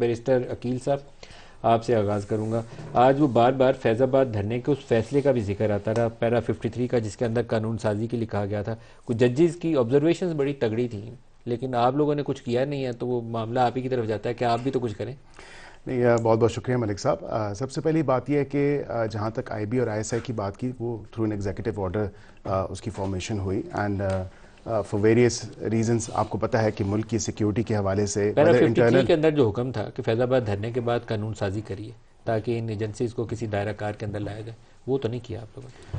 Barrister Aqeel صاحب، آپ سے آغاز کروں گا. آج وہ بار بار فیض آباد دھرنے کے اس فیصلے کا بھی ذکر آتا رہا، پیرا 53 کا، جس کے اندر قانون سازی کے لیے کہا گیا تھا. کچھ ججز کی آبزرویشنز بڑی تگڑی تھیں، لیکن آپ لوگوں نے کچھ کیا نہیں ہے، تو وہ معاملہ آپ ہی کی طرف جاتا ہے کہ آپ بھی تو کچھ کریں. نہیں، بہت بہت شکریہ ملک صاحب. سب سے پہلی بات یہ ہے کہ جہاں تک آئی بی اور آئی ایس آئی کی بات کی، وہ تھرو این ایگزیکٹو آرڈر اس کی فارمیشن ہوئی، اینڈ فار ویریس ریزنس. آپ کو پتہ ہے کہ ملک کی سیکیورٹی کے حوالے سے پیرا 53 کے اندر جو حکم تھا کہ فیض آباد دھرنے کے بعد قانون سازی کریے تاکہ ان ایجنسیز کو کسی دائرہ کار کے اندر لایا جائے، وہ تو نہیں کیا آپ لوگوں نے.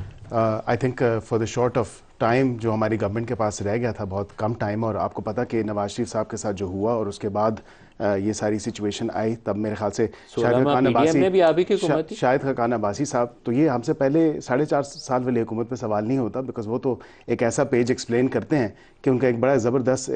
I think for the short of time جو ہماری گورنمنٹ کے پاس رہ گیا تھا، بہت کم ٹائم، اور آپ کو پتا کہ نواز شریف صاحب کے ساتھ جو ہوا اور اس کے بعد یہ ساری سچویشن آئی، تب میرے خیال سے شاہد خاقان عباسی صاحب، تو یہ ہم سے پہلے 4.5 سال والی حکومت پہ سوال نہیں ہوتا، بیکاز وہ تو ایک ایسا پیج ایکسپلین کرتے ہیں کہ ان کا ایک بڑا زبردست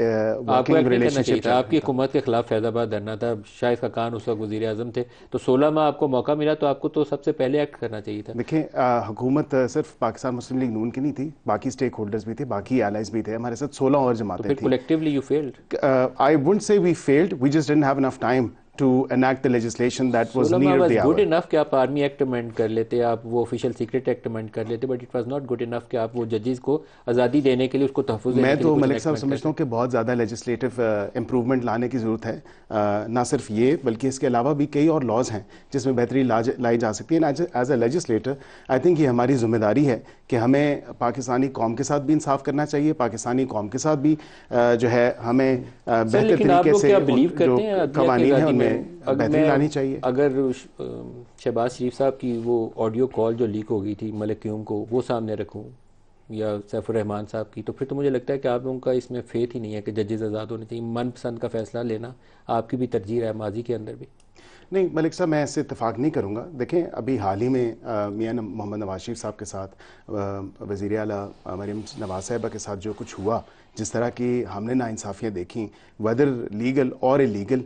ورکنگ ریلیشن شپ. آپ کی حکومت کے خلاف فیض آباد دھرنا تھا، شاہد خاقان اس وقت وزیر اعظم تھے، تو 16 ماہ آپ کو موقع ملا تو آپ کو تو سب سے پہلے ایکٹ کرنا چاہیے تھا. دیکھیں، حکومت صرف پاکستان مسلم لیگ نون کی نہیں تھی، باقی اسٹیک ہولڈرز بھی تھے، باقی allies بھی تھے، ہمارے ساتھ 16 اور جماعتیں تھیں. collectively you failed. I wouldn't say we failed, we just didn't have enough time to enact the legislation that was near the hour. good enough کہ آپ آرمی ایکٹ امینڈ کر لیتے، آپ وہ آفیشیل سیکرٹ ایکٹ امینڈ کر لیتے، but it was not good enough کہ آپ وہ ججز کو آزادی دینے کے لیے، اس کو تحفظ دینے کے لیے. میں تو ملک صاحب سمجھتا ہوں کہ بہت زیادہ لیجسلیٹو امپروومنٹ لانے کی ضرورت ہے. نہ صرف یہ بلکہ اس کے علاوہ بھی کئی اور لاز ہیں جس میں بہتری لائی جا سکتی ہے. As a legislator I think یہ ہماری ذمہ داری ہے کہ ہمیں پاکستانی قوم کے ساتھ بھی انصاف کرنا چاہیے، پاکستانی قوم کے ساتھ بھی جو ہے ہمیں بہتر طریقے سے جو قوانین ہیں ان میں بہتری لانی چاہیے. اگر شہباز شریف صاحب کی وہ آڈیو کال جو لیک ہو گئی تھی ملک قیوم کو، وہ سامنے رکھوں، یا سیف الرحمان صاحب کی، تو پھر تو مجھے لگتا ہے کہ آپ لوگوں کا اس میں فیتھ ہی نہیں ہے کہ ججز آزاد ہونے چاہیے. من پسند کا فیصلہ لینا آپ کی بھی ترجیح ہے ماضی کے اندر بھی. نہیں ملک صاحب، میں اس سے اتفاق نہیں کروں گا. دیکھیں، ابھی حال ہی میں میاں محمد نواز شریف صاحب کے ساتھ، وزیر اعلیٰ مریم نواز صاحبہ کے ساتھ جو کچھ ہوا، جس طرح کی ہم نے ناانصافیاں دیکھیں، ویدر لیگل اور انلیگل،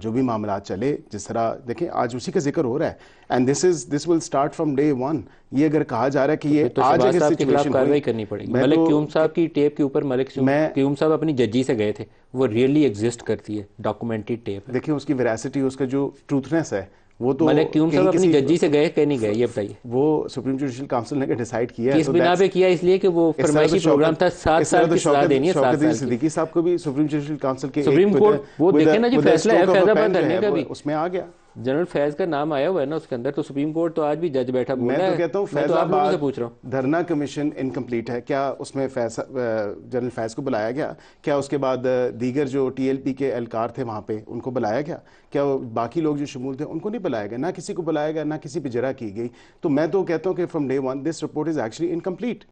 جو بھی معاملات چلے، جس طرح دیکھیں آج اسی کا ذکر ہو رہا ہے. And this will start from day one. یہ اگر کہا جا رہا ہے کہ یہ آج اگر سچویشن کارروائی کرنی پڑے گی. ملک قیوم صاحب کی ٹیپ کے اوپر ملک قیوم صاحب اپنی ججی سے گئے تھے، وہ ریئلی ایگزسٹ کرتی ہے، ڈاکومنٹڈ ٹیپ ہے. دیکھیں اس کی ویراسٹی، اس کا جو ٹروتھنس ہے، وہ تو ملک قیوم صاحب اپنی ججی سے گئے کہ نہیں گئے، یہ بتائیے. وہ سپریم جوڈیشل کاؤنسل نے ڈیسائیڈ کیا ہے. کس بنا پہ کیا؟ اس لیے کہ وہ فرمائشی پروگرام تھا، 7 سال کی سزا دینی ہے. شوکت صدیقی صاحب کو بھی سپریم جوڈیشل کاؤنسل کے سپریم کورٹ، وہ دیکھیں نا جی فیصلہ ہے فیض آباد دھرنے کا بھی، اس میں آ گیا، جنرل فیض کا نام آیا ہوا ہے نا اس کے اندر، تو سپریم کورٹ تو آج بھی جج بیٹھا بول رہا ہے. میں تو کہتا ہوں فیض آباد سے پوچھ رہا ہوں، دھرنا کمیشن انکمپلیٹ ہے. کیا اس میں جنرل فیض کو بلایا گیا؟ کیا اس کے بعد دیگر جو ٹی ایل پی کے اہلکار تھے وہاں پہ ان کو بلایا گیا؟ کیا باقی لوگ جو شمول تھے ان کو نہیں بلایا گیا؟ نہ کسی کو بلایا گیا، نہ کسی پہ جرح کی گئی. تو میں تو کہتا ہوں کہ from day one this report is actually incomplete.